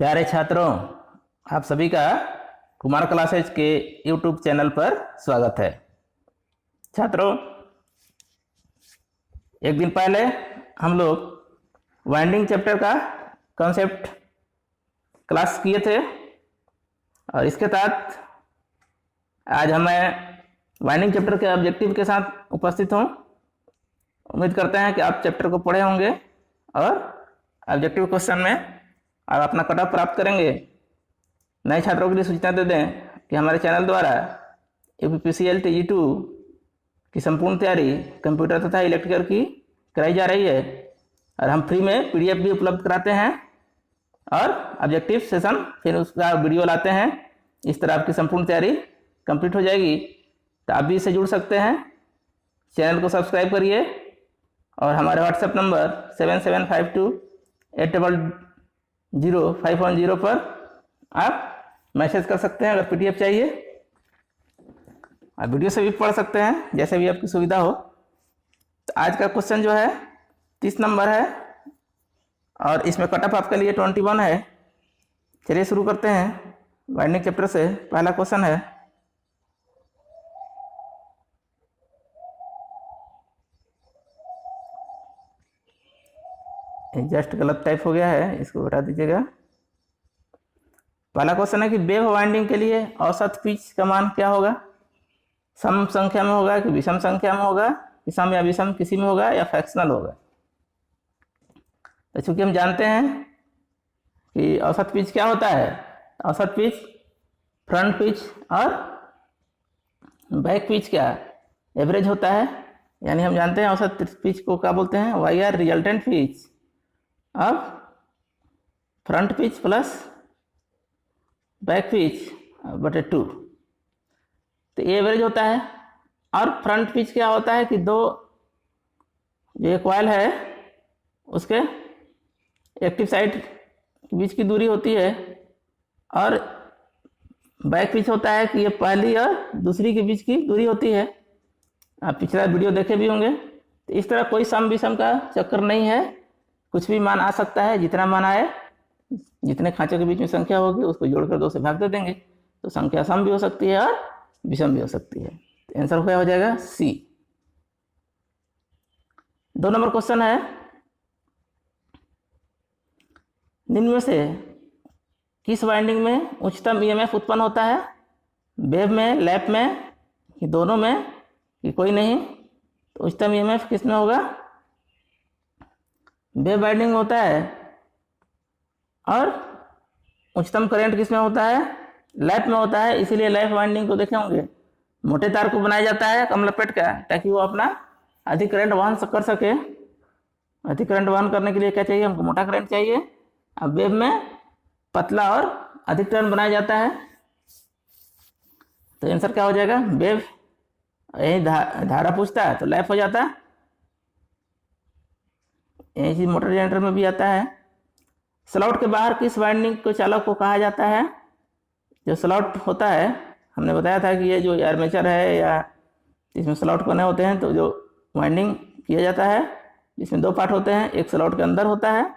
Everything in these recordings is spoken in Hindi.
प्यारे छात्रों, आप सभी का कुमार क्लासेज के यूट्यूब चैनल पर स्वागत है। छात्रों, एक दिन पहले हम लोग वाइंडिंग चैप्टर का कॉन्सेप्ट क्लास किए थे और इसके तहत आज मैं वाइंडिंग चैप्टर के ऑब्जेक्टिव के साथ उपस्थित हूँ। उम्मीद करते हैं कि आप चैप्टर को पढ़े होंगे और ऑब्जेक्टिव क्वेश्चन में आप अपना कट ऑफ प्राप्त करेंगे। नए छात्रों के लिए सूचना दे दें कि हमारे चैनल द्वारा यूपीपीसीएल TG2 की संपूर्ण तैयारी कंप्यूटर तथा इलेक्ट्रिकल की कराई जा रही है और हम फ्री में PDF भी उपलब्ध कराते हैं और ऑब्जेक्टिव सेशन फिर उसका वीडियो लाते हैं। इस तरह आपकी संपूर्ण तैयारी कंप्लीट हो जाएगी। तो आप भी इससे जुड़ सकते हैं। चैनल को सब्सक्राइब करिए और हमारे व्हाट्सएप नंबर 7752800510 पर आप मैसेज कर सकते हैं अगर PDF चाहिए। आप वीडियो से भी पढ़ सकते हैं, जैसे भी आपकी सुविधा हो। तो आज का क्वेश्चन जो है 30 नंबर है और इसमें कट ऑफ आपके लिए 21 है। चलिए शुरू करते हैं। वाइंडिंग चैप्टर से पहला क्वेश्चन है, जस्ट गलत टाइप हो गया है, इसको हटा दीजिएगा। पहला क्वेश्चन है कि वेव वाइंडिंग के लिए औसत पिच का मान क्या होगा? सम संख्या में होगा कि विषम संख्या में होगा, कि सम या विषम किसी में होगा या फ्रैक्शनल होगा? तो चूंकि हम जानते हैं कि औसत पिच क्या होता है, औसत पिच फ्रंट पिच और बैक पिच क्या एवरेज होता है। यानी हम जानते हैं औसत पिच को क्या बोलते हैं, YR रिजल्टेंट पिच। अब front pitch plus back pitch बटे 2, तो ये एवरेज होता है। और फ्रंट पिच क्या होता है कि दो जो एक कॉइल है उसके एक्टिव साइड के बीच की दूरी होती है और बैक पिच होता है कि ये पहली और दूसरी के बीच की दूरी होती है। आप पिछला वीडियो देखे भी होंगे। तो इस तरह कोई सम विषम का चक्कर नहीं है, कुछ भी मान आ सकता है। जितना मान आए, जितने खांचों के बीच में संख्या होगी उसको जोड़कर 2 से भाग दे देंगे, तो संख्या सम भी हो सकती है और विषम भी हो सकती है। तो आंसर क्या हो जाएगा? C। 2 नंबर क्वेश्चन है, निम्न में से किस वाइंडिंग में उच्चतम EMF उत्पन्न होता है? वेव में, लैप में, कि दोनों में, कि कोई नहीं? तो उच्चतम EMF किस में होगा? वेव वाइंडिंग में होता है। और उच्चतम करंट किस में होता है? लैप में होता है। इसीलिए लैप वाइंडिंग को देखे होंगे, मोटे तार को बनाया जाता है कम लपेट का, ताकि वो अपना अधिक करंट वहन कर सके। अधिक करंट वहन करने के लिए क्या चाहिए? हमको मोटा करंट चाहिए। अब वेव में पतला और अधिक टर्न बनाया जाता है। तो आंसर क्या हो जाएगा? वेव। यही धारा पूछता है तो लैप हो जाता है। यही चीज मोटर जनरेटर में भी आता है। स्लॉट के बाहर किस वाइंडिंग को चालक को कहा जाता है? जो स्लॉट होता है, हमने बताया था कि ये जो आर्मेचर है या इसमें स्लॉट बने होते हैं, तो जो वाइंडिंग किया जाता है जिसमें 2 पार्ट होते हैं, एक स्लॉट के अंदर होता है,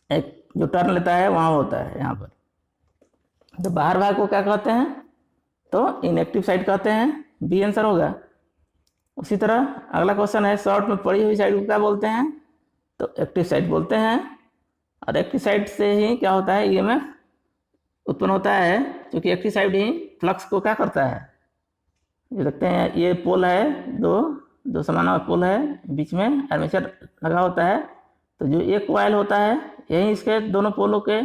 एक जो टर्न लेता है वहाँ होता है यहाँ पर। तो बाहर भाग को क्या कहते हैं? तो इनएक्टिव साइड कहते हैं। B आंसर होगा। उसी तरह अगला क्वेश्चन है, शॉर्ट में पड़ी हुई साइड को क्या बोलते हैं? तो एक्टिव साइड बोलते हैं। और एक्टिव साइड से ही क्या होता है? EMF उत्पन्न होता है, क्योंकि एक्टिव साइड ही फ्लक्स को क्या करता है? ये देखते हैं, ये पोल है, दो समान पोल है, बीच में आर्मेचर लगा होता है। तो जो एक कॉइल होता है यही इसके दोनों पोलों के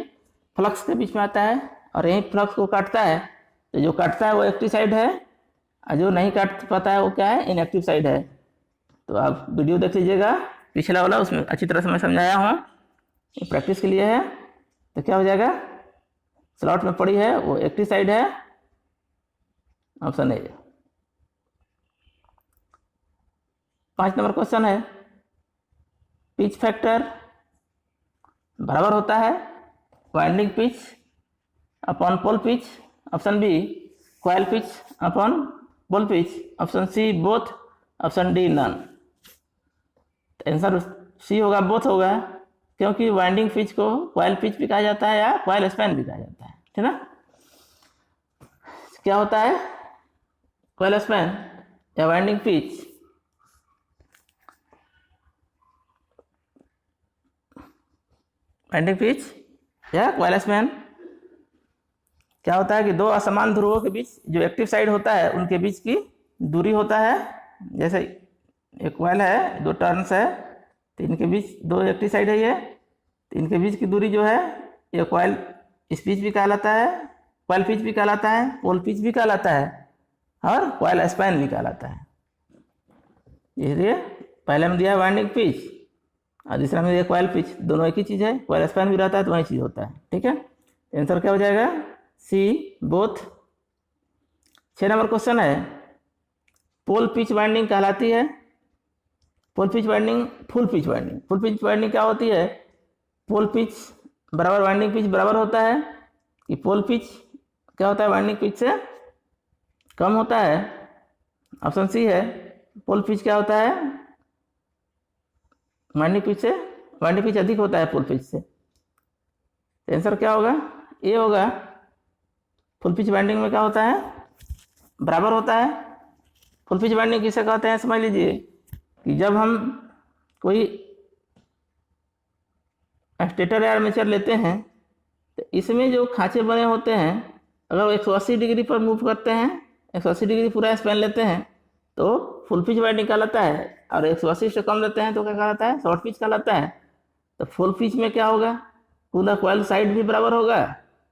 फ्लक्स के बीच में आता है और यही फ्लक्स को काटता है। तो जो काटता है वो एक्टिव साइड है और जो नहीं काट पाता है वो क्या है? इनएक्टिव साइड है। तो आप वीडियो देख लीजिएगा पिछला वाला, उसमें अच्छी तरह से मैं समझाया हूँ। ये प्रैक्टिस के लिए है। तो क्या हो जाएगा? स्लॉट में पड़ी है वो एक्टिव साइड है। Option A. 5 नंबर क्वेश्चन है, पिच फैक्टर बराबर होता है winding pitch upon pole pitch. Option B coil pitch upon pole pitch. Option C both. Option D none. Answer C होगा, बोथ होगा। क्योंकि वाइंडिंग पिच को कॉइल पिच भी कहा जाता है या कॉइल स्पैन भी कहा जाता है, ठीक ना। क्या होता है कॉइल स्पैन या वाइंडिंग पिच? वाइंडिंग पिच या कॉइल स्पैन क्या होता है कि दो असमान ध्रुवों के बीच जो एक्टिव साइड होता है उनके बीच की दूरी होता है। जैसे एक कॉइल है, दो टर्न्स है, तो इनके बीच दो एक्टिव साइड है ये, तो इनके बीच की दूरी जो है ये कॉइल पिच भी कहलाता है, कॉइल पिच भी कहलाता है, पोल पिच भी कहलाता है और कॉइल स्पैन भी कहलाता है। इसलिए पहले में दिया वाइंडिंग पिच और दूसरा में दिया कॉइल पिच, दोनों एक ही चीज़ है। कॉइल स्पैन भी रहता है तो वही चीज़ होता है, ठीक है। आंसर क्या हो जाएगा? C both. 6 नंबर क्वेश्चन है, पोल पिच वाइंडिंग कहलाती है। Pole pitch winding, full pitch winding. Full pitch winding क्या होती है? पोल पिच बराबर वाइंडिंग पिच बराबर होता है कि पोल पिच क्या होता है वाइंडिंग पिच से कम होता है। ऑप्शन सी है। पोल पिच क्या होता है? वाइंडिंग पिच से, वाइंडिंग पिच अधिक होता है पोल पिच से। आंसर क्या होगा? ए होगा। फुल पिच वाइंडिंग में क्या होता है? बराबर होता है। फुल पिच वाइंडिंग किसे कहते हैं समझ लीजिए कि जब हम कोई स्टेटर या आर्मेचर लेते हैं तो इसमें जो खांचे बने होते हैं अगर वो 180 डिग्री पर मूव करते हैं, 180 डिग्री पूरा स्पैन लेते हैं तो फुल पिच वाइंडिंग कहलाता है, और 180 से कम लेते हैं तो क्या कहलाता है? शॉर्ट पिच कहलाता है। तो फुल पिच में क्या होगा? पूरा कॉइल साइड भी बराबर होगा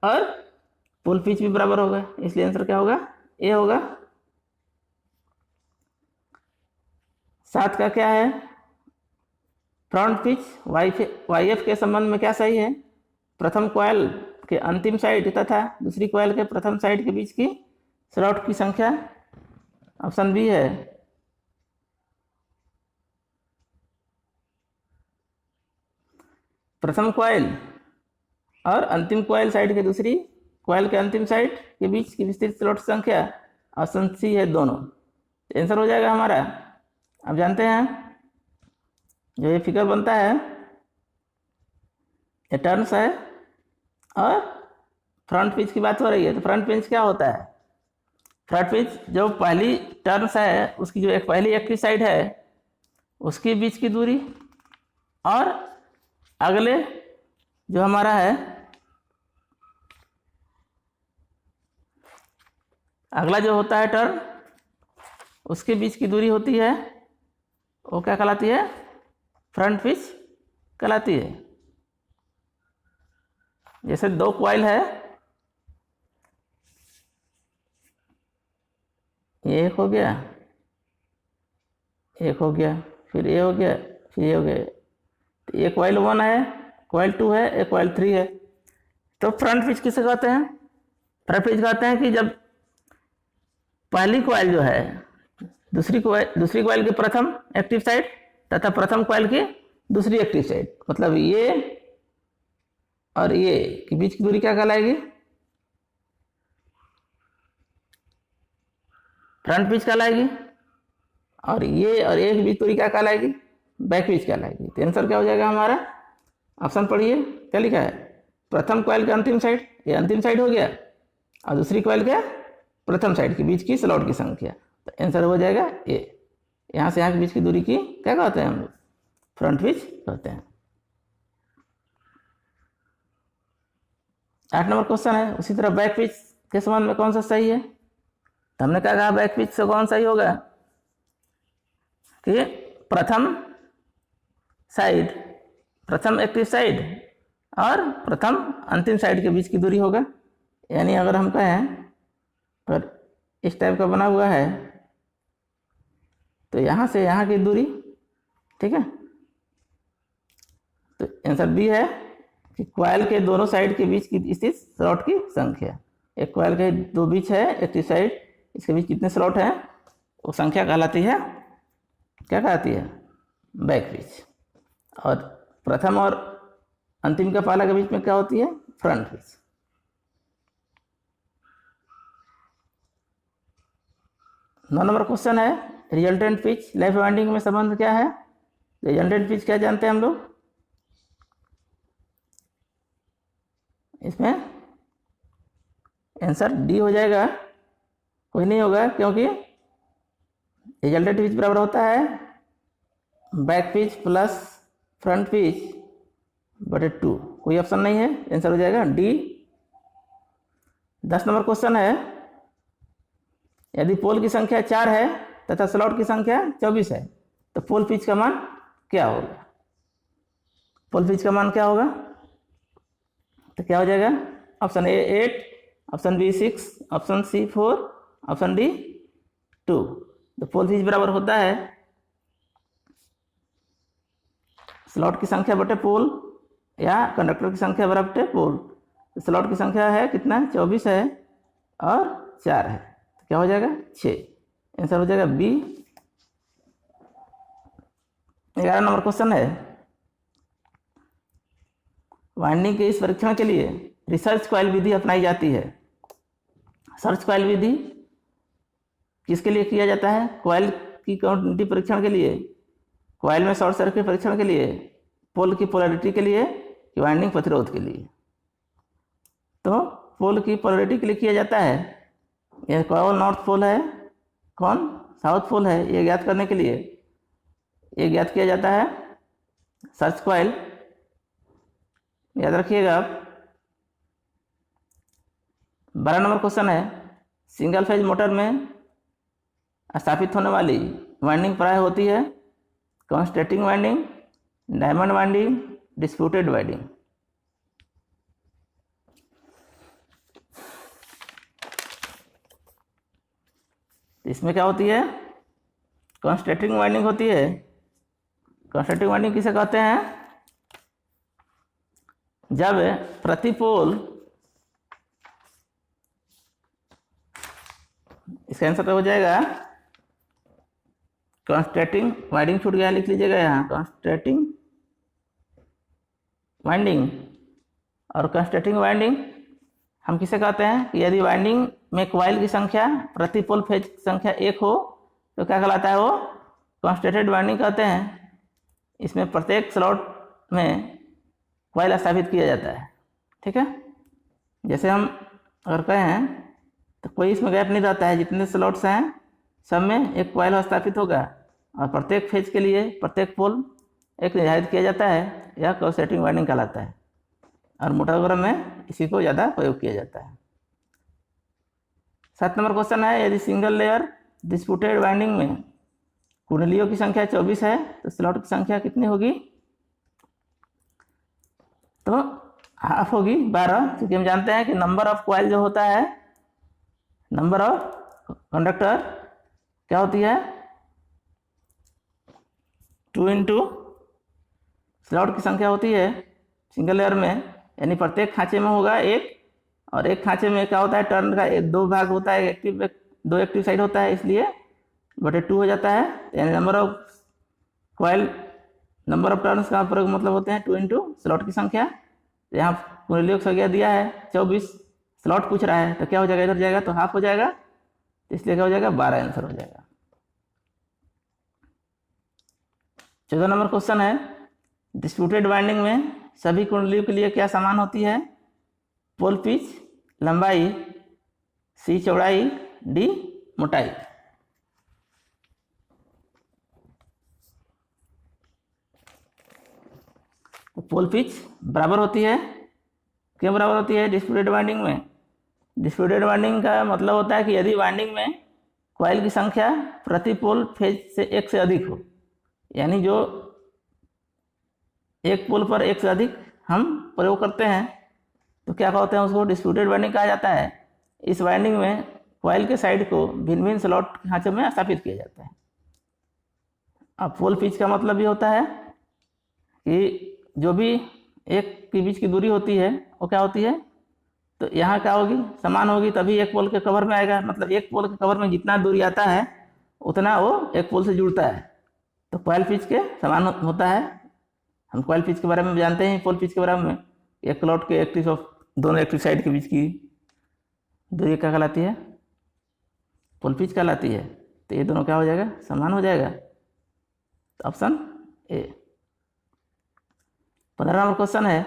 और फुल पिच भी बराबर होगा, इसलिए आंसर क्या होगा? ए होगा। 7 का क्या है? फ्रंट पिच वाईएफ के संबंध में क्या सही है? प्रथम कॉइल के अंतिम साइड तथा दूसरी कॉइल के प्रथम साइड के बीच की स्लॉट की संख्या। ऑप्शन बी है। प्रथम कॉइल और अंतिम कॉइल साइड के दूसरी कॉइल के अंतिम साइड के बीच की विस्तृत स्लॉट संख्या। ऑप्शन सी है दोनों। आंसर हो जाएगा हमारा। अब जानते हैं जो ये फिगर बनता है ये टर्न्स है और फ्रंट पिच की बात हो रही है, तो फ्रंट पिच क्या होता है? फ्रंट पिच जो पहली टर्न्स है उसकी जो एक पहली एक्टिव साइड है उसके बीच की दूरी और अगले जो हमारा है अगला जो होता है टर्न उसके बीच की दूरी होती है, वो क्या कहलाती है? फ्रंट पिच कहलाती है। जैसे दो कॉइल है, ये एक हो गया, एक हो गया, फिर ये हो गया, फिर ये हो गया। तो ये कॉइल 1 है, कॉइल 2 है, एक कॉइल 3 है। तो फ्रंट पिच किसे कहते हैं? फ्रंट पिच कहते हैं कि जब पहली कॉइल जो है दूसरी कॉइल की प्रथम एक्टिव साइड तथा प्रथम कॉइल की दूसरी एक्टिव साइड, मतलब ये और ये के बीच की दूरी क्या कहलाएगी? फ्रंट पिच कहलाएगी। और ये के बीच दूरी क्या कहलाएगी? बैक पिच कहलाएगी। तो आंसर क्या हो जाएगा हमारा? ऑप्शन पढ़िए क्या लिखा है? प्रथम कॉइल के अंतिम साइड, ये अंतिम साइड हो गया, और दूसरी कॉइल के प्रथम साइड के बीच की स्लॉट की संख्या। तो आंसर हो जाएगा ए। यहाँ से यहाँ के बीच की दूरी की क्या कहते हैं हम लोग? फ्रंट पिच कहते हैं। 8 नंबर क्वेश्चन है उसी तरह बैक पिच के संबंध में कौन सा सही है? तो हमने क्या कहा बैक पिच से कौन सही होगा कि प्रथम साइड, प्रथम एक्टिव साइड और प्रथम अंतिम साइड के बीच की दूरी होगा। यानी अगर हम कहें अगर इस टाइप का बना हुआ है तो यहाँ से यहाँ की दूरी, ठीक है, तो आंसर बी है कि कॉइल के दोनों साइड के बीच की स्थित स्लॉट की संख्या। एक कॉइल के दो बीच है एक्टिव साइड, इसके बीच कितने स्लॉट हैं वो संख्या कहलाती है, क्या कहलाती है? Back pitch. और प्रथम और अंतिम का पाला के बीच में क्या होती है? Front pitch. नौ नंबर क्वेश्चन है रिजल्टेंट पिच लाइफ वाइंडिंग में संबंध क्या है? रिजल्टेंट पिच क्या जानते हैं हम लोग? इसमें आंसर डी हो जाएगा, कोई नहीं होगा, क्योंकि रिजल्टेंट पिच बराबर होता है back pitch plus front pitch बटे 2, कोई ऑप्शन नहीं है, आंसर हो जाएगा डी। 10 नंबर क्वेश्चन है, यदि पोल की संख्या 4 है तथा स्लॉट की संख्या 24 है तो पोल पिच का मान क्या होगा? पोल पिच का मान क्या होगा? तो क्या हो जाएगा? Option A 8, option B 6, option C 4, option D 2। तो पोल पिच बराबर होता है स्लॉट की संख्या बटे पोल या कंडक्टर की संख्या बराबर पोल। तो स्लॉट की संख्या है कितना? 24 है और 4 है, तो क्या हो जाएगा? 6। आंसर हो जाएगा बी। 11 नंबर क्वेश्चन है, वाइंडिंग के इस परीक्षण के लिए रिसर्च कॉइल विधि अपनाई जाती है। सर्च कॉइल विधि किसके लिए किया जाता है? कॉइल की क्वांटिटी परीक्षण के लिए, कॉइल में शॉर्ट सर्किट परीक्षण के लिए, पोल की पोलैरिटी के लिए, कि वाइंडिंग प्रतिरोध के लिए। तो पोल की पोलैरिटी के लिए किया जाता है। यह कौन नॉर्थ पोल है, कौन साउथ पोल है, ये ज्ञात करने के लिए ये ज्ञात किया जाता है सर्च कॉइल। याद रखिएगा आप। 12 नंबर क्वेश्चन है, सिंगल फेज मोटर में स्थापित होने वाली वाइंडिंग प्राय होती है concentrating winding, diamond winding, distributed winding. इसमें क्या होती है? कंस्ट्रेटिंग वाइंडिंग होती है। कंस्ट्रेटिंग वाइंडिंग किसे कहते हैं? जब प्रति पोल, इसका आंसर हो जाएगा कंस्ट्रेटिंग वाइंडिंग, छूट गया, लिख लीजिएगा यहाँ कंस्ट्रेटिंग वाइंडिंग। और कंस्ट्रेटिंग वाइंडिंग हम किसे कहते हैं कि यदि वाइंडिंग में कॉइल की संख्या प्रति पोल फेज की संख्या 1 हो तो क्या कहलाता है? वो कंस्ट्रेटेड वाइंडिंग कहते हैं। इसमें प्रत्येक स्लॉट में कॉइल स्थापित किया जाता है। ठीक है, जैसे हम अगर कहें तो कोई इसमें गैप नहीं रहता है, जितने स्लॉट्स हैं सब में एक कॉइल स्थापित होगा और प्रत्येक फेज के लिए प्रत्येक पोल एक निर्धारित किया जाता है। यह कंस्ट्रेटिंग वाइंडिंग कहलाता है और मोटरगोरम में इसी को ज़्यादा प्रयोग किया जाता है। 7 नंबर क्वेश्चन है, यदि सिंगल लेयर डिस्प्यूटेड वाइंडिंग में कुंडलियों की संख्या 24 है तो स्लॉट की संख्या कितनी होगी? तो हाफ होगी 12, क्योंकि हम जानते हैं कि नंबर ऑफ कॉइल जो होता है, नंबर ऑफ कंडक्टर क्या होती है? 2 इंटू स्लॉट की संख्या होती है सिंगल लेयर में, यानी प्रत्येक खांचे में होगा 1, और एक खांचे में क्या होता है? टर्न का 2 भाग होता है, एक्टिव 2 एक्टिव साइड होता है, इसलिए बटे 2 हो जाता है। यानी number of coil, number of turns का प्रयोग मतलब होते हैं 2 इंटू स्लॉट की संख्या। यहाँ कुंडलियों की संख्या दिया है 24, स्लॉट पूछ रहा है तो क्या हो जाएगा? इधर जाएगा तो हाफ हो जाएगा, तो इसलिए क्या हो जाएगा? 12 आंसर हो जाएगा। 14 नंबर क्वेश्चन है, डिस्प्यूटेड वाइंडिंग में सभी कुंडलियों के लिए क्या समान होती है? पोल पिच, लंबाई, सी चौड़ाई, डी मोटाई। तो पोल पिच बराबर होती है, क्यों बराबर होती है डिस्प्यूटेड वाइंडिंग में? डिस्प्यूटेड वाइंडिंग का मतलब होता है कि यदि वाइंडिंग में कॉइल की संख्या प्रति पोल फेज से 1 से अधिक हो, यानी जो एक पोल पर 1 से अधिक हम प्रयोग करते हैं तो क्या कहते हैं? उसको डिस्प्यूटेड वाइंडिंग कहा जाता है। इस वाइंडिंग में कॉइल के साइड को भिन्न भिन्न स्लॉट खांचों में स्थापित किया जाता है। अब पोल पिच का मतलब ये होता है कि जो भी एक के बीच की दूरी होती है वो क्या होती है? तो यहाँ क्या होगी? समान होगी, तभी एक पोल के कवर में आएगा। मतलब एक पोल के कवर में जितना दूरी आता है उतना वो एक पोल से जुड़ता है, तो कॉइल पिच के समान होता है। हम कॉइल पिच के बारे में जानते हैं, पोल पिच के बारे में एक स्लॉट के एक्टिव ऑफ दोनों एक्टिव साइड के बीच की दूरी क्या कहलाती है? पोल पिच कहलाती है। तो ये दोनों क्या हो जाएगा? समान हो जाएगा। तो ऑप्शन ए। 15 नंबर क्वेश्चन है,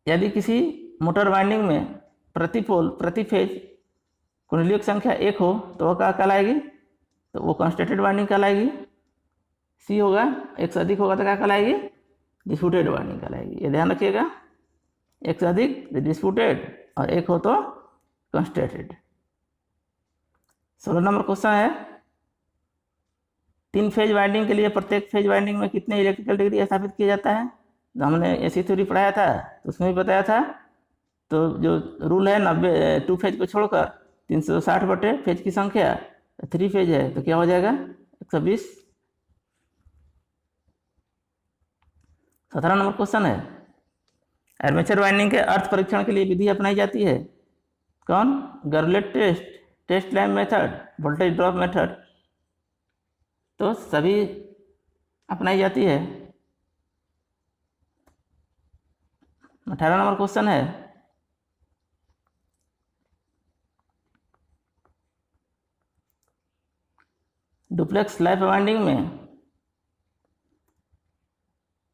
यदि किसी मोटर वाइंडिंग में प्रति पोल प्रति फेज कुंडलियों की संख्या 1 हो तो वह क्या कहलाएगी? तो वो कॉन्स्टेंटेड वाइंडिंग कहलाएगी। सी होगा, 1 से अधिक होगा तो क्या कहलाएगी? डिस्प्यूटेड वाइंडिंग कहलाएगी। ये ध्यान रखिएगा, 1 से अधिक डिस्प्यूटेड और 1 हो तो कॉन्स्टेंटेड। 16 नंबर क्वेश्चन है, 3 फेज वाइंडिंग के लिए प्रत्येक फेज वाइंडिंग में कितने इलेक्ट्रिकल डिग्री स्थापित किया जाता है? तो हमने ऐसी थ्योरी पढ़ाया था तो उसमें भी बताया था। तो जो रूल है 90 2 फेज को छोड़कर 360 बटे फेज की संख्या, 3 फेज है तो क्या हो जाएगा? 120। 17 नंबर क्वेश्चन है, आर्मेचर वाइंडिंग के अर्थ परीक्षण के लिए विधि अपनाई जाती है कौन? Growler test, test lamp method, voltage drop method, तो सभी अपनाई जाती है। 18 नंबर क्वेश्चन है, डुप्लेक्स लाइफ वाइंडिंग में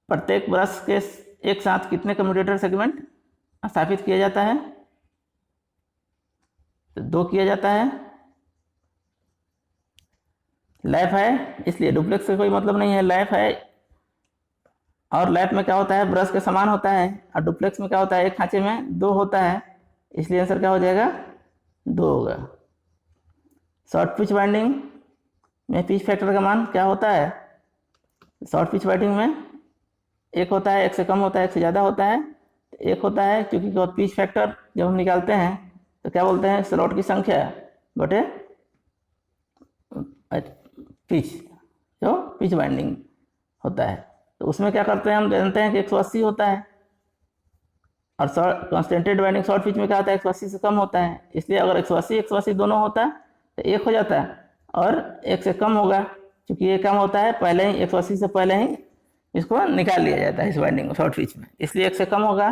प्रत्येक ब्रश के एक साथ कितने कम्यूटेटर सेगमेंट स्थापित किया जाता है? तो 2 किया जाता है। लैप है इसलिए डुप्लेक्स से कोई मतलब नहीं है, लैप है। और लैप में क्या होता है? ब्रश के समान होता है। और डुप्लेक्स में क्या होता है? एक खांचे में 2 होता है, इसलिए आंसर क्या हो जाएगा? 2 होगा। शॉर्ट पिच वाइंडिंग में पिच फैक्टर का मान क्या होता है? शॉर्ट पिच वाइंडिंग में 1 होता है, 1 से कम होता है, 1 से ज़्यादा होता है। 1 होता है क्योंकि पिच फैक्टर जब हम निकालते हैं तो क्या बोलते हैं? स्लॉट की संख्या बटे पिच, जो पिच वाइंडिंग होता है। तो उसमें क्या करते हैं? हम जानते हैं कि 180 होता है। और कॉन्स्टेंटेड वाइंडिंग शॉर्ट पिच में क्या होता है? 180 से कम होता है। इसलिए अगर 180 दोनों होता है तो 1 हो जाता है, और 1 से कम होगा क्योंकि ये कम होता है, पहले ही 180 से पहले ही इसको निकाल लिया जाता है इस वाइंडिंग शॉर्ट पिच में, इसलिए 1 से कम होगा।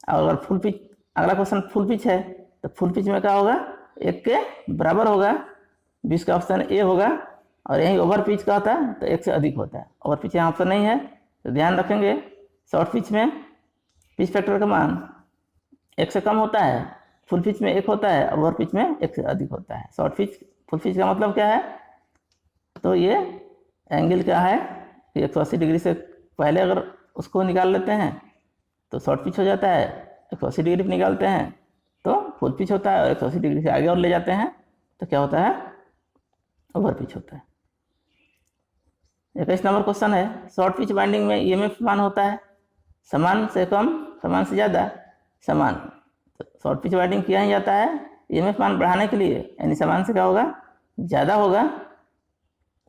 और अगर फुल पिच, अगला क्वेश्चन फुल पिच है, तो फुल पिच में क्या होगा? 1 के बराबर होगा। 20 का ऑप्शन ए होगा। और यही ओवर पिच का होता है तो 1 से अधिक होता है। ओवर पिच यहाँ ऑप्शन नहीं है, तो ध्यान रखेंगे शॉर्ट पिच में पिच फैक्टर का मान 1 से कम होता है, फुल पिच में 1 होता है, ओवर पिच में 1 से अधिक होता है। शॉर्ट पिच फुल पिच का मतलब क्या है? तो ये एंगल क्या है कि 180 डिग्री से पहले अगर उसको निकाल लेते हैं तो शॉर्ट पिच हो जाता है, 180 डिग्री पे निकालते हैं तो फुल पिच होता है, और 180 डिग्री से आगे और ले जाते हैं तो क्या होता है? ओवर पिच होता है। 21 नंबर क्वेश्चन है, शॉर्ट पिच वाइंडिंग में ईएमएफ मान होता है समान से कम, समान से ज़्यादा, समान। तो शॉर्ट पिच वाइंडिंग किया ही जाता है ईएमएफ मान बढ़ाने के लिए, यानी समान से क्या होगा? ज़्यादा होगा।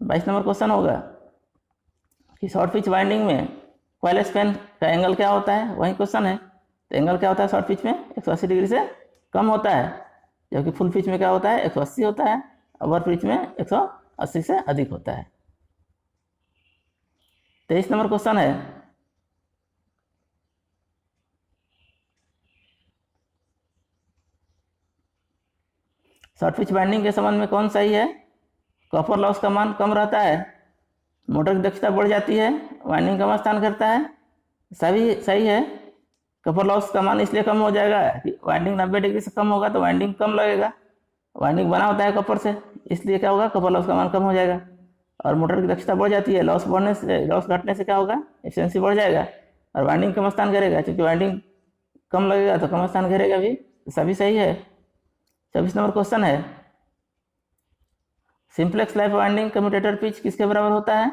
22 नंबर क्वेश्चन होगा कि शॉर्ट पिच वाइंडिंग में कॉइल स्पैन का एंगल क्या होता है? वही क्वेश्चन है। तो एंगल क्या होता है शॉर्ट पिच में? 180 डिग्री से कम होता है, जबकि फुल पिच में क्या होता है? 180 होता है। ओवर पिच में 180 से अधिक होता है। 23 नंबर क्वेश्चन है, शॉर्ट पिच वाइंडिंग के संबंध में कौन सही है? कॉपर लॉस का मान कम रहता है, मोटर की दक्षता बढ़ जाती है, वाइंडिंग कम स्थान करता है, सभी सही है। कॉपर लॉस का मान इसलिए कम हो जाएगा कि वाइंडिंग 90 डिग्री से कम होगा तो वाइंडिंग कम लगेगा, वाइंडिंग बना होता है कॉपर से, इसलिए क्या होगा? कॉपर लॉस का मान कम हो जाएगा। और मोटर की दक्षता बढ़ जाती है, लॉस बढ़ने से, लॉस घटने से क्या होगा? एफिशिएंसी बढ़ जाएगा और वाइंडिंग कम स्थान करेगा, क्योंकि वाइंडिंग कम लगेगा तो कम स्थान घेरेगा भी, सभी सही है। 24 नंबर क्वेश्चन है, simplex life winding commutator pitch किसके बराबर होता है?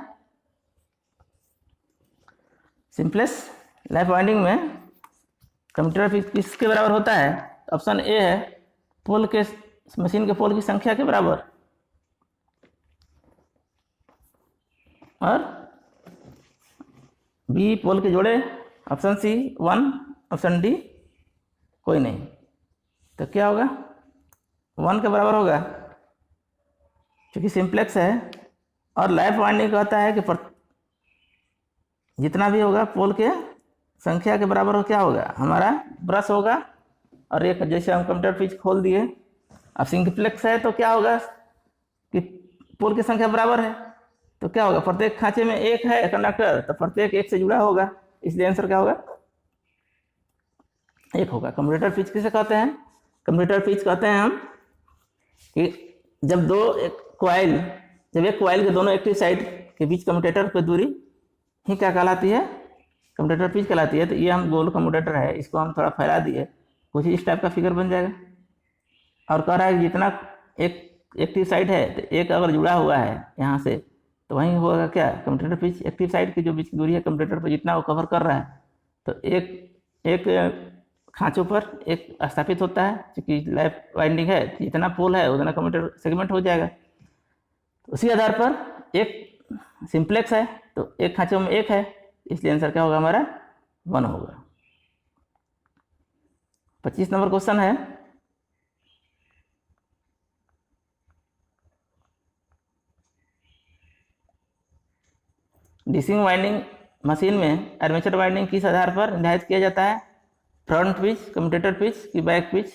सिंप्लेक्स लाइफ वाइंडिंग में कम्यूटेटर पिच किसके बराबर होता है? ऑप्शन ए है पोल के, मशीन के पोल की संख्या के बराबर, और बी पोल के जोड़े, ऑप्शन सी 1, ऑप्शन डी कोई नहीं। तो क्या होगा? 1 के बराबर होगा क्योंकि सिंप्लेक्स है। और लाइफ वाइंडिंग कहता है कि जितना भी होगा पोल के संख्या के बराबर हो, क्या होगा? हमारा ब्रश होगा। और एक जैसे हम कम्यूटेटर पिच खोल दिए, अब सिंप्लेक्स है तो क्या होगा कि पोल की संख्या बराबर है, तो क्या होगा? प्रत्येक खांचे में 1 है कंडक्टर, तो प्रत्येक 1 से जुड़ा होगा, इसलिए आंसर क्या होगा? एक होगा। कम्यूटेटर पिच किसे कहते हैं? कम्यूटेटर पिच कहते हैं हम कि जब एक कॉइल के दोनों एक्टिव साइड के बीच कम्यूटेटर पर दूरी ही क्या कहलाती है? कम्यूटेटर पिच कहलाती है। तो ये हम गोल कम्यूटेटर है, इसको हम थोड़ा फैला दिए, कुछ इस टाइप का फिगर बन जाएगा। और कह रहा है कि जितना एक एक्टिव साइड है तो एक अगर जुड़ा हुआ है यहाँ से, तो वहीं होगा क्या? कम्यूटेटर पिच एक्टिव साइड की जो बीच की दूरी है कम्यूटेटर पर जितना वो कवर कर रहा है, तो एक खांचों पर एक स्थापित होता है। क्योंकि लैप वाइंडिंग है, जितना पोल है उतना कम्यूटेटर सेगमेंट हो जाएगा। तो उसी आधार पर एक सिंप्लेक्स है, तो एक खांचों में एक है, इसलिए आंसर क्या होगा हमारा? 1 होगा। 25 नंबर क्वेश्चन है, डीसी वाइंडिंग मशीन में आर्मेचर वाइंडिंग किस आधार पर निर्धारित किया जाता है? फ्रंट पिच, कम्यूटेटर पिच कि बैक पिच?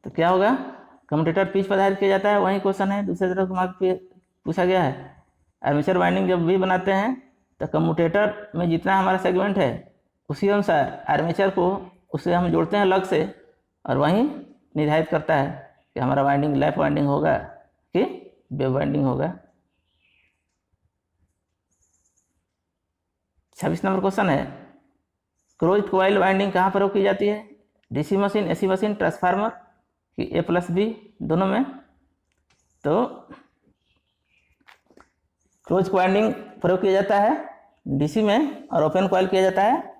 तो क्या होगा? कम्यूटेटर पिच पर आधारित किया जाता है। वही क्वेश्चन है, दूसरे तरफ मार्क पे पूछा गया है। आर्मेचर वाइंडिंग जब भी बनाते हैं तो कम्यूटेटर में जितना हमारा सेगमेंट है उसी अनुसार आर्मेचर को उससे हम जोड़ते हैं अलग से, और वहीं निर्धारित करता है कि हमारा वाइंडिंग लैप वाइंडिंग होगा कि वेव वाइंडिंग होगा। 26 नंबर क्वेश्चन है, क्लोज्ड कॉइल वाइंडिंग कहाँ प्रयोग की जाती है? DC machine, AC machine, transformer कि A+B दोनों में? तो क्लोज वाइंडिंग प्रयोग किया जाता है डीसी में और ओपन कॉइल किया जाता है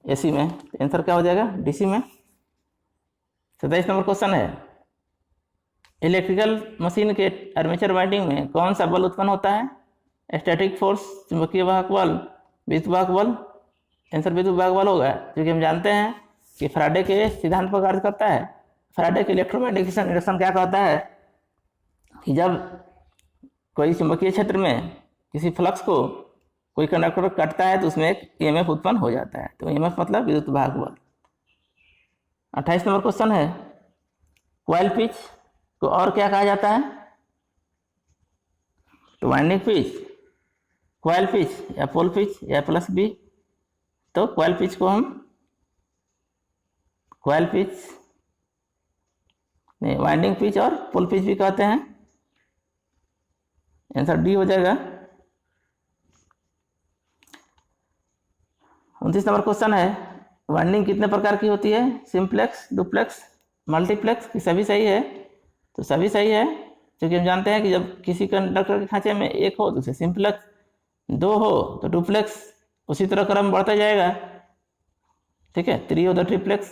एसी में। तो आंसर क्या हो जाएगा? डीसी में। 27 नंबर क्वेश्चन है, इलेक्ट्रिकल मशीन के आर्मेचर वाइंडिंग में कौन सा बल उत्पन्न होता है? स्टैटिक फोर्स, चुंबकीय वाहक बल, विद्युत वाहक बल? आंसर विद्युत वाहक बल होगा, क्योंकि हम जानते हैं कि फैराडे के सिद्धांत पर कार्य करता है। फैराडे के इलेक्ट्रोमैग्नेटिक इंडक्शन क्या कहता है कि जब कोई चुंबकीय क्षेत्र में किसी फ्लक्स को कोई कंडक्टर काटता है तो उसमें एक ईएमएफ उत्पन्न हो जाता है। तो ईएमएफ मतलब विद्युत वाहक बल। 28 नंबर क्वेश्चन है, कॉइल पिच को और क्या कहा जाता है? तो वाइंडिंग पिच, कॉइल पिच या पोल पिच या A+B? तो कॉइल पिच को हम कॉइल पिच नहीं, वाइंडिंग पिच और पोल पिच भी कहते हैं। आंसर डी हो जाएगा। 29 नंबर क्वेश्चन है, वाइंडिंग कितने प्रकार की होती है? सिंप्लेक्स, डुप्लेक्स, मल्टीप्लेक्स कि सभी सही है? तो सभी सही है, क्योंकि हम जानते हैं कि जब किसी कंडक्टर के खांचे में एक हो तो उसे सिंप्लेक्स, 2 हो तो डुप्लेक्स, उसी तरह क्रम बढ़ता जाएगा। ठीक है, 3 हो तो ट्रिप्लेक्स,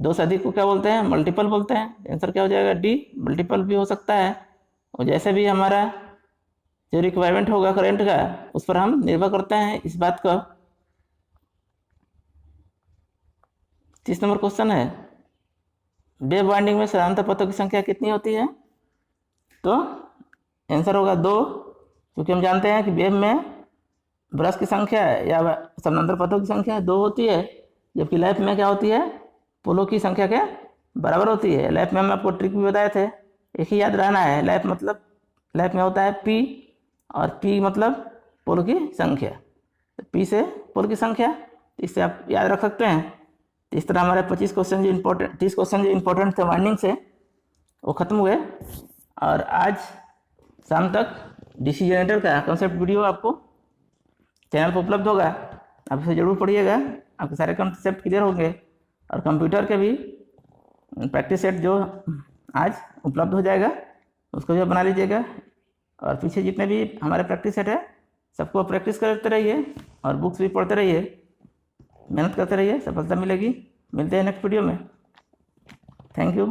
2 से अधिक को क्या बोलते हैं? मल्टीपल बोलते हैं। आंसर क्या हो जाएगा? डी, मल्टीपल भी हो सकता है। और जैसे भी हमारा जो रिक्वायरमेंट होगा करंट का, उस पर हम निर्भर करते हैं इस बात का। 30 नंबर क्वेश्चन है, वेव वाइंडिंग में समानांतर पथों की संख्या कितनी होती है? तो आंसर होगा 2, क्योंकि हम जानते हैं कि वेव में ब्रश की संख्या या समानांतर पथों की संख्या 2 होती है, जबकि लैप में क्या होती है? पोलों की संख्या के बराबर होती है। लैप में हम आपको ट्रिक भी बताए थे, एक ही याद रहना है। लैप में होता है P, और P मतलब पोलों की संख्या, तो P से पोल की संख्या, इससे आप याद रख सकते हैं। तो इस तरह हमारे 30 क्वेश्चन जो इम्पोर्टेंट थे वाइंडिंग से, वो खत्म हुए। और आज शाम तक डीसी जनरेटर का कॉन्सेप्ट वीडियो आपको चैनल पर उपलब्ध होगा, आप इसे जरूर पढ़िएगा, आपके सारे कॉन्सेप्ट क्लियर होंगे। और कंप्यूटर के भी प्रैक्टिस सेट जो आज उपलब्ध हो जाएगा, उसको भी बना लीजिएगा। और पीछे जितने भी हमारे प्रैक्टिस सेट है, सबको प्रैक्टिस करते रहिए और बुक्स भी पढ़ते रहिए, मेहनत करते रहिए, सफलता मिलेगी। मिलते हैं नेक्स्ट वीडियो में। Thank you.